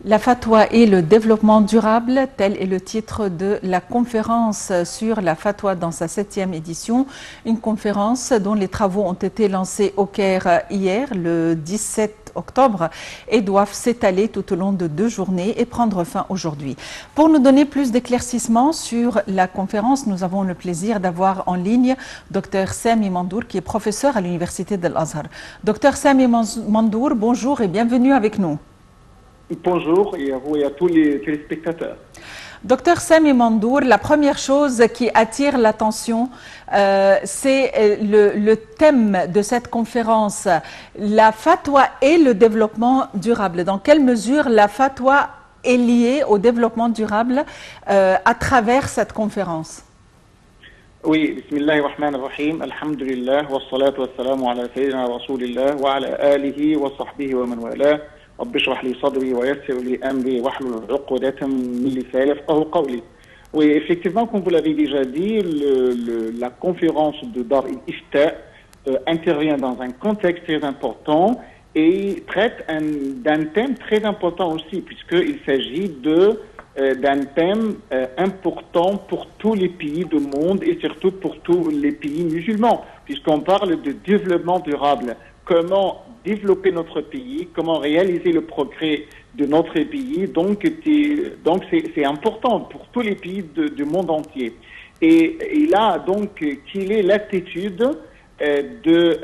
La fatwa et le développement durable, tel est le titre de la conférence sur la fatwa dans sa 7e édition. Une conférence dont les travaux ont été lancés au Caire hier, le 17 octobre, et doivent s'étaler tout au long de 2 journées et prendre fin aujourd'hui. Pour nous donner plus d'éclaircissements sur la conférence, nous avons le plaisir d'avoir en ligne Dr Sami Mandour, qui est professeur à l'Université de l'Azhar. Dr Sami Mandour, bonjour et bienvenue avec nous. Bonjour et à vous et à tous les téléspectateurs. Docteur Sami Mandour, la première chose qui attire l'attention, c'est le thème de cette conférence, la fatwa et le développement durable. Dans quelle mesure la fatwa est liée au développement durable à travers cette conférence? Oui, bismillahirrahmanirrahim, alhamdulillah, wa salatu wa salamu ala sayyidina rasulillah wa ala alihi wa sahbihi wa man wala. رب اشرح لي صدري ويسر لي امري واحلل عقدة من لساني يفقهوا قولي. Oui, effectivement, comme vous l'avez déjà dit, la conférence de Dar el-Ifta intervient dans un contexte très important et traite d'un thème très important aussi, puisqu'il s'agit d'un thème important pour tous les pays du monde et surtout pour tous les pays musulmans, puisqu'on parle de développement durable. Comment développer notre pays, comment réaliser le progrès de notre pays. Donc c'est important pour tous les pays du monde entier. Et là, donc, quelle est l'attitude de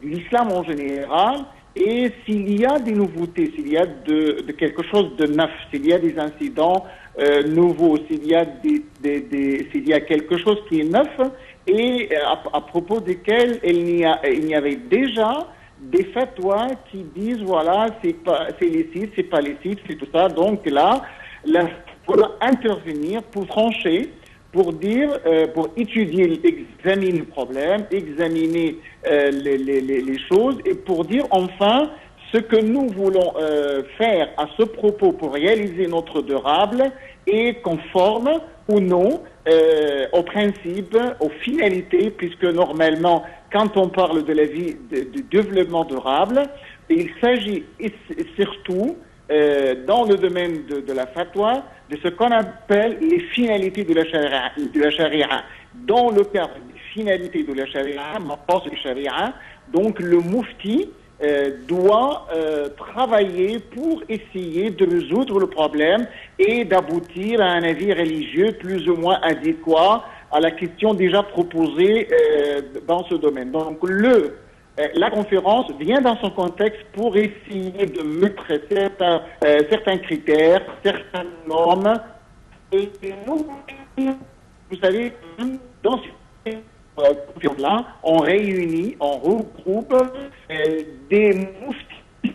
l'islam en général et s'il y a des nouveautés, s'il y a de quelque chose de neuf, s'il y a des incidents nouveaux, s'il y a quelque chose qui est neuf et à propos desquels il y avait déjà des fatwas qui disent voilà, c'est licite, c'est pas licite, c'est tout ça. Donc là, pour intervenir, pour trancher, pour dire, pour étudier, examiner le problème, examiner les choses et pour dire enfin ce que nous voulons faire à ce propos pour réaliser notre durable est conforme ou non aux principes, aux finalités, puisque normalement, quand on parle de la vie du développement durable, il s'agit surtout dans le domaine de la fatwa de ce qu'on appelle les finalités de la charia. Dans le cadre des finalités de la charia, donc le mufti doit travailler pour essayer de résoudre le problème et d'aboutir à un avis religieux plus ou moins adéquat à la question déjà proposée dans ce domaine. Donc la conférence vient dans son contexte pour essayer de mettre certains critères, certaines normes. Et nous, vous savez, dans cette conférence-là, on réunit, on regroupe des mouftis,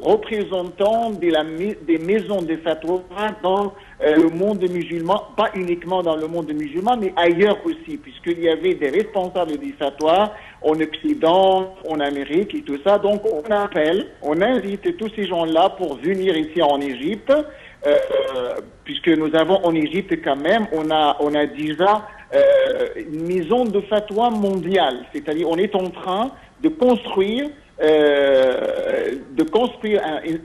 représentants des maisons de fatwa dans le monde musulman, pas uniquement dans le monde musulman, mais ailleurs aussi, puisqu'il y avait des responsables des fatwas en Occident, en Amérique et tout ça. Donc on invite tous ces gens-là pour venir ici en Égypte, puisque nous avons en Égypte quand même, on a déjà une maison de fatwa mondiale, c'est-à-dire on est en train de construire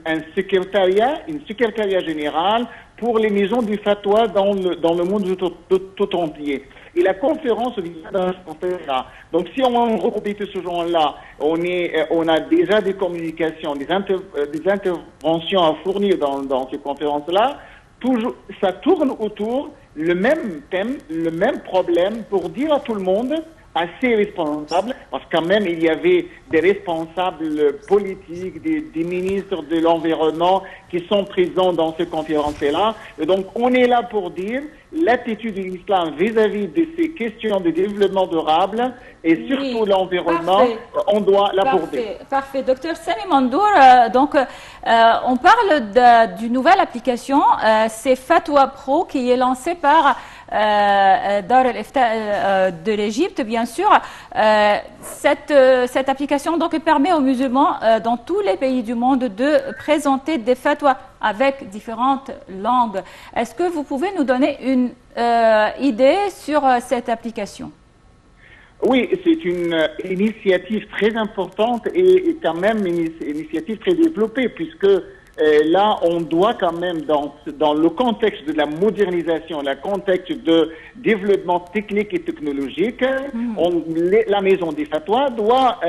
un secrétariat général pour les maisons du fatwa dans le monde tout entier. Et la conférence vient dans ce contexte-là. Donc si on regroupe tous ces gens-là, on a déjà des communications, des interventions à fournir dans ces conférences-là. Toujours, ça tourne autour le même thème, le même problème pour dire à tout le monde, assez responsables, parce que quand même il y avait des responsables politiques, des ministres de l'environnement qui sont présents dans ces conférences-là. Et donc on est là pour dire l'attitude de l'islam vis-à-vis de ces questions de développement durable et surtout l'environnement, on doit l'aborder. Parfait. Docteur Sami Mandour, on parle d'une nouvelle application, c'est Fatwa Pro qui est lancée par Dar el-Ifta de l'Égypte, bien sûr. Cette application donc permet aux musulmans dans tous les pays du monde de présenter des fatwas avec différentes langues. Est-ce que vous pouvez nous donner une idée sur cette application? Oui, c'est une initiative très importante et quand même une initiative très développée, puisque là, on doit quand même, dans le contexte de la modernisation, le contexte de développement technique et technologique, la maison des fatwas doit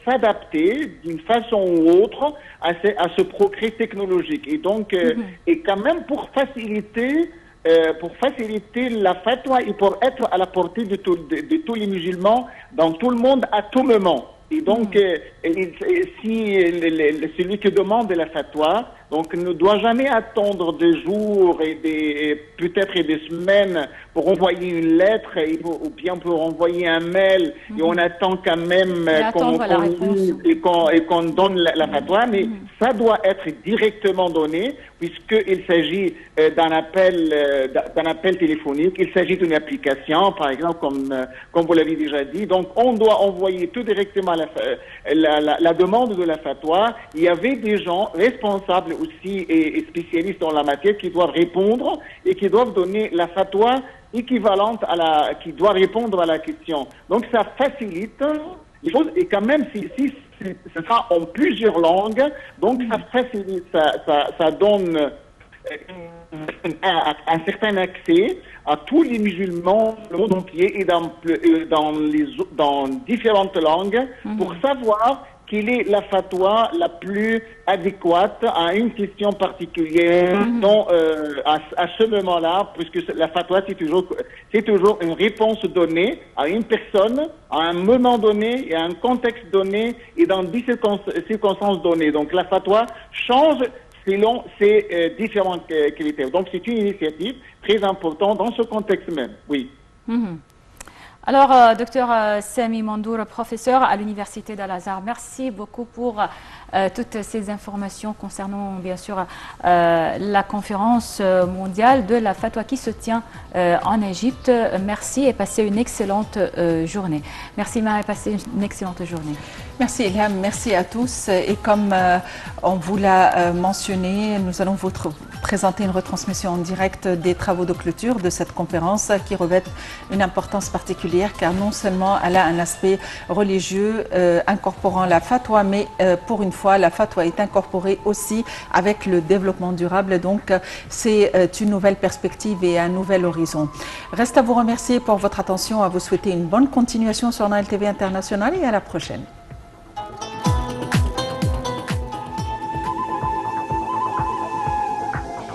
s'adapter d'une façon ou autre à ce progrès technologique. Et donc, et quand même pour faciliter la fatwa et pour être à la portée de tous les musulmans dans tout le monde à tout moment. Et donc, si celui qui demande la fatwa, donc ne doit jamais attendre des jours et peut-être des semaines pour envoyer une lettre ou bien pour envoyer un mail et on attend quand même qu'on donne la fatwa, mais ça doit être directement donné puisqu'il s'agit d'un appel téléphonique, il s'agit d'une application, par exemple, comme vous l'avez déjà dit. Donc, on doit envoyer tout directement la demande de la fatwa. Il y avait des gens responsables aussi et spécialistes dans la matière qui doivent répondre et qui doivent donner la fatwa équivalente qui doit répondre à la question. Donc ça facilite. Et quand même, si ce sera en plusieurs langues, donc ça facilite, ça donne un certain accès à tous les musulmans du monde entier et dans différentes langues pour savoir quelle est la fatwa la plus adéquate à une question particulière à ce moment-là, puisque la fatwa, c'est toujours une réponse donnée à une personne, à un moment donné, et à un contexte donné, et dans des circonstances données. Donc la fatwa change selon ces différents critères. Donc c'est une initiative très importante dans ce contexte même, oui. Alors, docteur Sami Mandour, professeur à l'Université d'Al-Azhar, merci beaucoup pour toutes ces informations concernant, bien sûr, la conférence mondiale de la fatwa qui se tient en Égypte. Merci et passez une excellente journée. Merci Marie, passez une excellente journée. Merci Ilham, merci à tous. Et comme on vous l'a mentionné, nous allons vous présenter une retransmission en direct des travaux de clôture de cette conférence qui revêt une importance particulière car non seulement elle a un aspect religieux incorporant la fatwa, mais pour une fois la fatwa est incorporée aussi avec le développement durable. Donc c'est une nouvelle perspective et un nouvel horizon. Reste à vous remercier pour votre attention, à vous souhaiter une bonne continuation sur Nile TV International et à la prochaine.